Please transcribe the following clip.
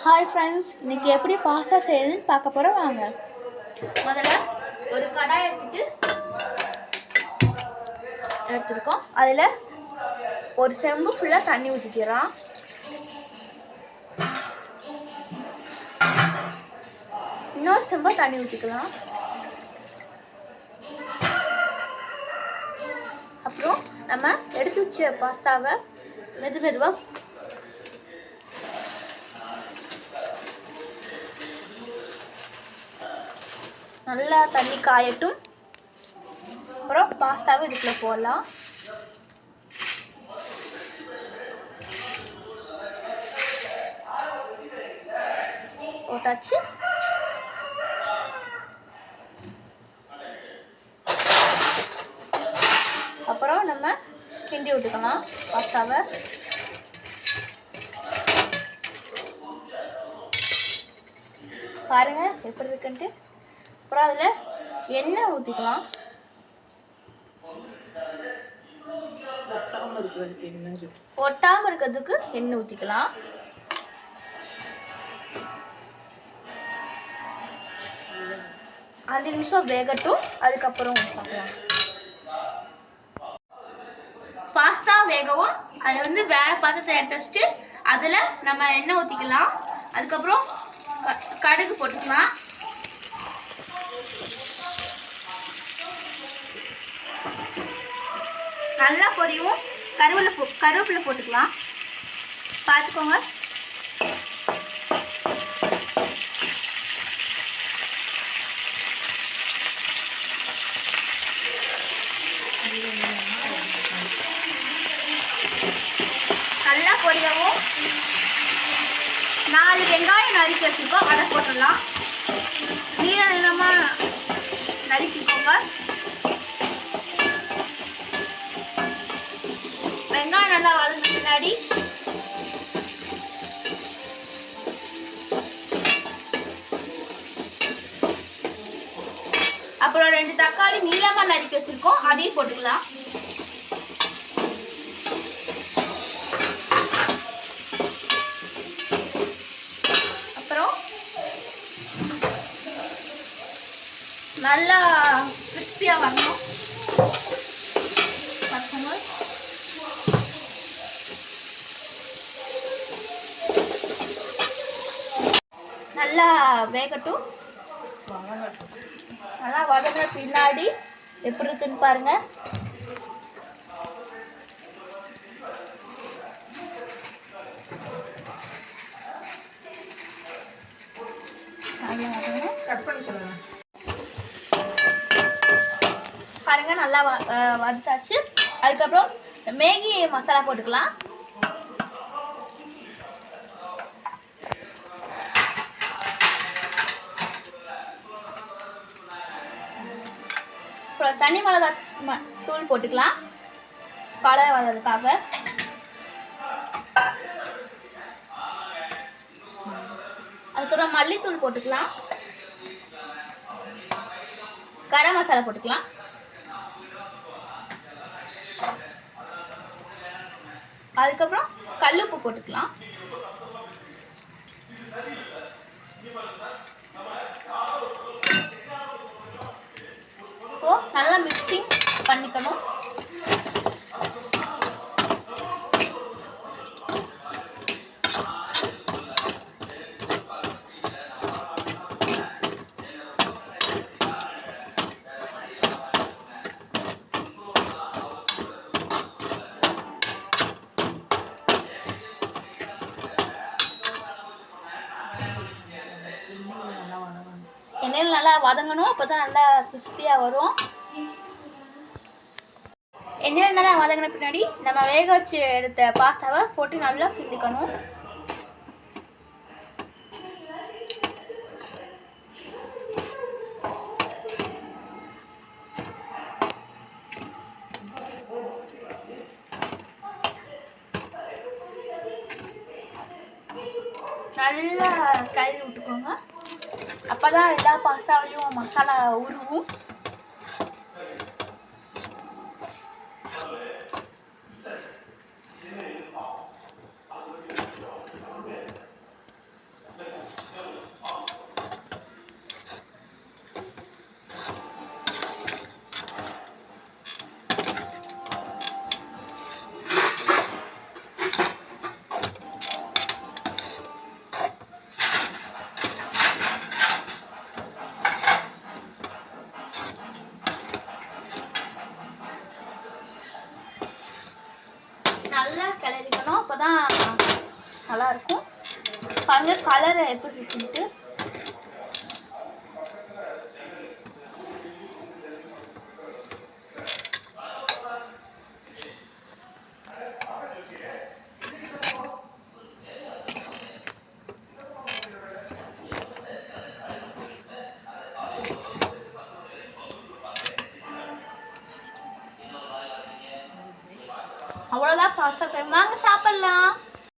Hi friends, இன்றைக்கி எப்படி pasta செய்யுதுன்னு பார்க்க போகிறோம். வாங்க. முதல்ல ஒரு கடாய் எடுத்துருக்கோம். அதில் ஒரு செம்பு ஃபுல்லாக தண்ணி ஊற்றிக்கிறோம். இன்னொரு செம்பு தண்ணி ஊற்றிக்கலாம். அப்புறம் நம்ம எடுத்து வச்ச பாஸ்தாவை மெதுவாக நல்லா தண்ணி காயட்டும். அப்புறம் பாஸ்தாவை இதுக்குள்ள போடலாம். போட்டாச்சு. அப்புறம் நம்ம கிண்டி விட்டுக்கலாம் பாஸ்தாவை. பாருங்க எப்படி இருக்குன்ட்டு. அப்புறம் அதில் எண்ணெய் ஊற்றிக்கலாம். ஒட்டாமல் இருக்கிறதுக்கு எண்ணெய் ஊற்றிக்கலாம். அஞ்சு நிமிஷம் வேகட்டும். அதுக்கப்புறம் பார்க்கலாம். பாஸ்தா வேகவும் அது வேற பாத்திரத்தை எடுத்து வச்சுட்டு அதில் நம்ம எண்ணெய் ஊற்றிக்கலாம். அதுக்கப்புறம் கடுகு போட்டுக்கலாம். நல்லா பொரியும். கருவேப்பிலை போட்டுக்கலாம். பார்த்துக்கோங்க. நல்லா பொரியவும் 4 வெங்காயம் நறுக்கி வச்சுருக்கோம். அதை போட்டுடலாம். நீளமாக நறுக்கிக்கோங்க. வெங்காயம் நல்லா வதங்க பின்னாடி அப்புறம் 2 தக்காளி நீளமா நறுக்கி வச்சிருக்கோம். அதையும் போட்டுக்கலாம். அப்புறம் நல்லா கிறிஸ்பியா வரணும். நல்லா வேகட்டும். நல்லா வதங்க பின்னாடி எப்படி இருக்குன்னு பாருங்க. பாருங்க நல்லா வதத்தாச்சு. அதுக்கப்புறம் மேகி மசாலா போட்டுக்கலாம். அப்புறம் தனி மிளகாய் தூள் போட்டுக்கலாம் கலர் வர்றதுக்காக. அதுக்கப்புறம் மல்லித்தூள் போட்டுக்கலாம். கரம் மசாலா போட்டுக்கலாம். அதுக்கப்புறம் கல்லுப்பு போட்டுக்கலாம். நல்லா மிக்சிங் பண்ணிக்கணும். எண்ணெயில் நல்லா வதங்கணும். அப்போதான் நல்லா கிறிஸ்பியாக வரும். எண்ணெயில் நல்லா வதங்கின பின்னாடி நம்ம வேக வச்சு எடுத்த பாஸ்தாவை போட்டு நல்லா கிண்டிக்கணும். நல்லா கழுவி விட்டுக்கோங்க. அப்போதான் எல்லா பாஸ்தாவிலையும் மசாலா உருவும். நல்லாயிருக்கும். பாருங்க கலர் எப்படி இருக்குன்ட்டு. அவ்வளோதான் பாஸ்தா ஃப்ரை. வாங்க